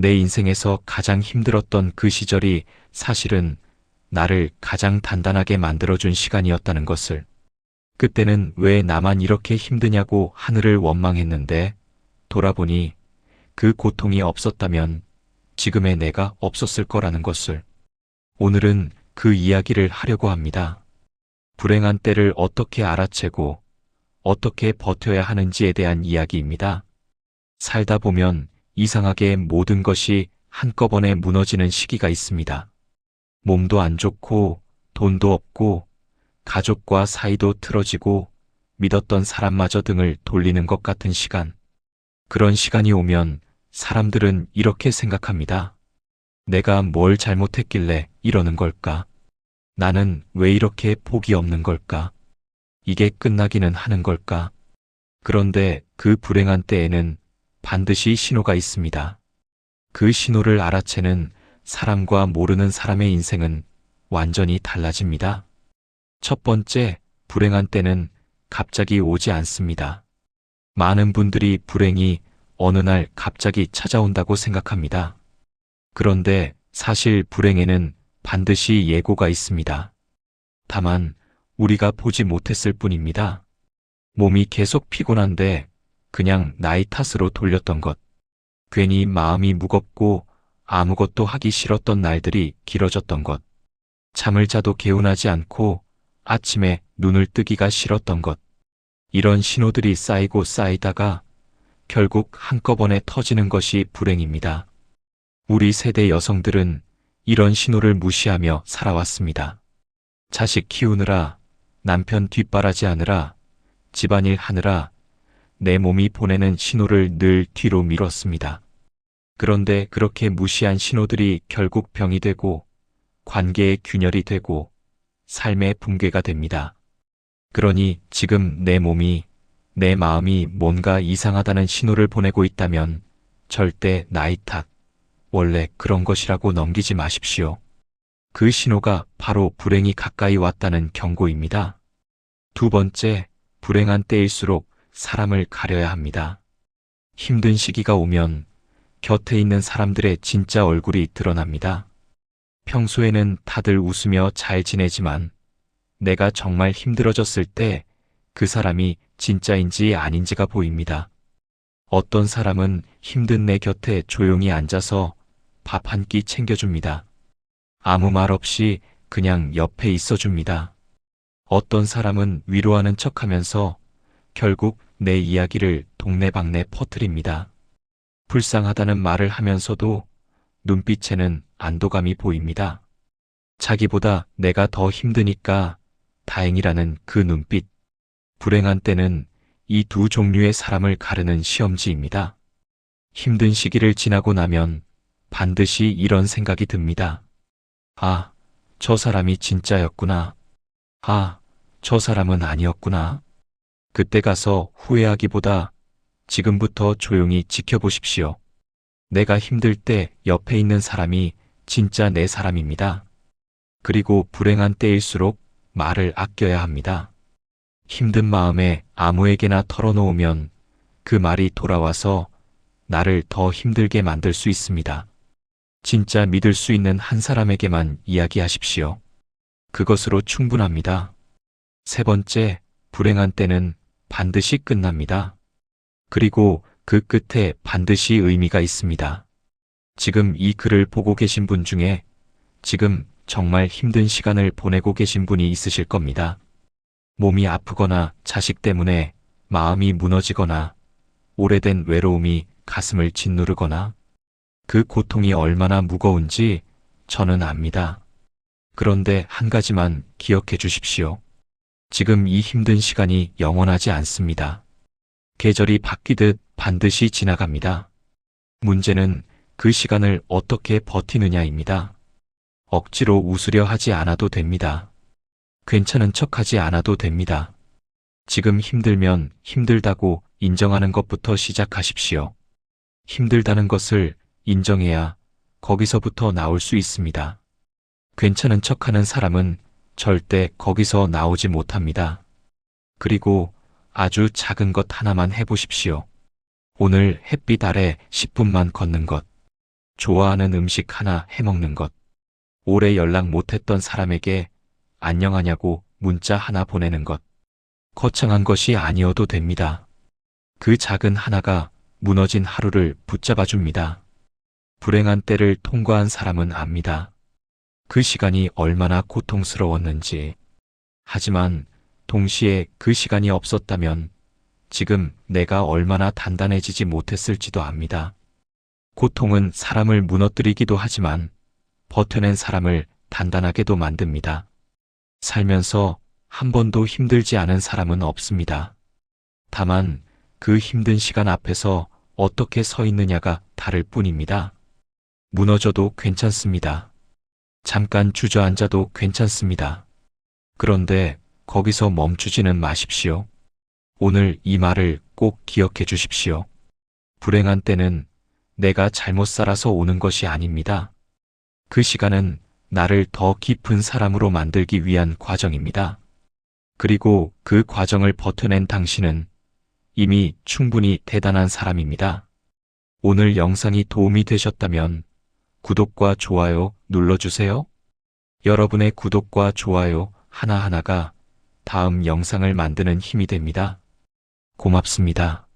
내 인생에서 가장 힘들었던 그 시절이 사실은 나를 가장 단단하게 만들어준 시간이었다는 것을. 그때는 왜 나만 이렇게 힘드냐고 하늘을 원망했는데 돌아보니 그 고통이 없었다면 지금의 내가 없었을 거라는 것을. 오늘은 그 이야기를 하려고 합니다. 불행한 때를 어떻게 알아채고 어떻게 버텨야 하는지에 대한 이야기입니다. 살다 보면 이상하게 모든 것이 한꺼번에 무너지는 시기가 있습니다. 몸도 안 좋고 돈도 없고 가족과 사이도 틀어지고 믿었던 사람마저 등을 돌리는 것 같은 시간. 그런 시간이 오면 사람들은 이렇게 생각합니다. 내가 뭘 잘못했길래 이러는 걸까? 나는 왜 이렇게 복이 없는 걸까? 이게 끝나기는 하는 걸까? 그런데 그 불행한 때에는 반드시 신호가 있습니다. 그 신호를 알아채는 사람과 모르는 사람의 인생은 완전히 달라집니다. 첫 번째, 불행한 때는 갑자기 오지 않습니다. 많은 분들이 불행이 어느 날 갑자기 찾아온다고 생각합니다. 그런데 사실 불행에는 반드시 예고가 있습니다. 다만 우리가 보지 못했을 뿐입니다. 몸이 계속 피곤한데 그냥 나이 탓으로 돌렸던 것. 괜히 마음이 무겁고 아무것도 하기 싫었던 날들이 길어졌던 것. 잠을 자도 개운하지 않고 아침에 눈을 뜨기가 싫었던 것. 이런 신호들이 쌓이고 쌓이다가 결국 한꺼번에 터지는 것이 불행입니다. 우리 세대 여성들은 이런 신호를 무시하며 살아왔습니다. 자식 키우느라, 남편 뒷바라지하느라, 집안일 하느라 내 몸이 보내는 신호를 늘 뒤로 미뤘습니다. 그런데 그렇게 무시한 신호들이 결국 병이 되고 관계의 균열이 되고 삶의 붕괴가 됩니다. 그러니 지금 내 몸이, 내 마음이 뭔가 이상하다는 신호를 보내고 있다면 절대 나이 탓, 원래 그런 것이라고 넘기지 마십시오. 그 신호가 바로 불행이 가까이 왔다는 경고입니다. 두 번째, 불행한 때일수록 사람을 가려야 합니다. 힘든 시기가 오면 곁에 있는 사람들의 진짜 얼굴이 드러납니다. 평소에는 다들 웃으며 잘 지내지만 내가 정말 힘들어졌을 때 그 사람이 진짜인지 아닌지가 보입니다. 어떤 사람은 힘든 내 곁에 조용히 앉아서 밥 한 끼 챙겨줍니다. 아무 말 없이 그냥 옆에 있어줍니다. 어떤 사람은 위로하는 척하면서 결국 내 이야기를 동네방네 퍼뜨립니다. 불쌍하다는 말을 하면서도 눈빛에는 안도감이 보입니다. 자기보다 내가 더 힘드니까 다행이라는 그 눈빛. 불행한 때는 이 두 종류의 사람을 가르는 시험지입니다. 힘든 시기를 지나고 나면 반드시 이런 생각이 듭니다. 아, 저 사람이 진짜였구나. 아, 저 사람은 아니었구나. 그때 가서 후회하기보다 지금부터 조용히 지켜보십시오. 내가 힘들 때 옆에 있는 사람이 진짜 내 사람입니다. 그리고 불행한 때일수록 말을 아껴야 합니다. 힘든 마음에 아무에게나 털어놓으면 그 말이 돌아와서 나를 더 힘들게 만들 수 있습니다. 진짜 믿을 수 있는 한 사람에게만 이야기하십시오. 그것으로 충분합니다. 세 번째, 불행한 때는 반드시 끝납니다. 그리고 그 끝에 반드시 의미가 있습니다. 지금 이 글을 보고 계신 분 중에 지금 정말 힘든 시간을 보내고 계신 분이 있으실 겁니다. 몸이 아프거나 자식 때문에 마음이 무너지거나 오래된 외로움이 가슴을 짓누르거나 그 고통이 얼마나 무거운지 저는 압니다. 그런데 한 가지만 기억해 주십시오. 지금 이 힘든 시간이 영원하지 않습니다. 계절이 바뀌듯 반드시 지나갑니다. 문제는 그 시간을 어떻게 버티느냐입니다. 억지로 웃으려 하지 않아도 됩니다. 괜찮은 척하지 않아도 됩니다. 지금 힘들면 힘들다고 인정하는 것부터 시작하십시오. 힘들다는 것을 인정해야 거기서부터 나올 수 있습니다. 괜찮은 척하는 사람은 절대 거기서 나오지 못합니다. 그리고 아주 작은 것 하나만 해보십시오. 오늘 햇빛 아래 10분만 걷는 것. 좋아하는 음식 하나 해먹는 것. 오래 연락 못했던 사람에게 안녕하냐고 문자 하나 보내는 것. 거창한 것이 아니어도 됩니다. 그 작은 하나가 무너진 하루를 붙잡아 줍니다. 불행한 때를 통과한 사람은 압니다. 그 시간이 얼마나 고통스러웠는지. 하지만 동시에 그 시간이 없었다면 지금 내가 얼마나 단단해지지 못했을지도 압니다. 고통은 사람을 무너뜨리기도 하지만 버텨낸 사람을 단단하게도 만듭니다. 살면서 한 번도 힘들지 않은 사람은 없습니다. 다만 그 힘든 시간 앞에서 어떻게 서 있느냐가 다를 뿐입니다. 무너져도 괜찮습니다. 잠깐 주저앉아도 괜찮습니다. 그런데 거기서 멈추지는 마십시오. 오늘 이 말을 꼭 기억해 주십시오. 불행한 때는 내가 잘못 살아서 오는 것이 아닙니다. 그 시간은 나를 더 깊은 사람으로 만들기 위한 과정입니다. 그리고 그 과정을 버텨낸 당신은 이미 충분히 대단한 사람입니다. 오늘 영상이 도움이 되셨다면 구독과 좋아요 눌러주세요. 여러분의 구독과 좋아요 하나하나가 다음 영상을 만드는 힘이 됩니다. 고맙습니다.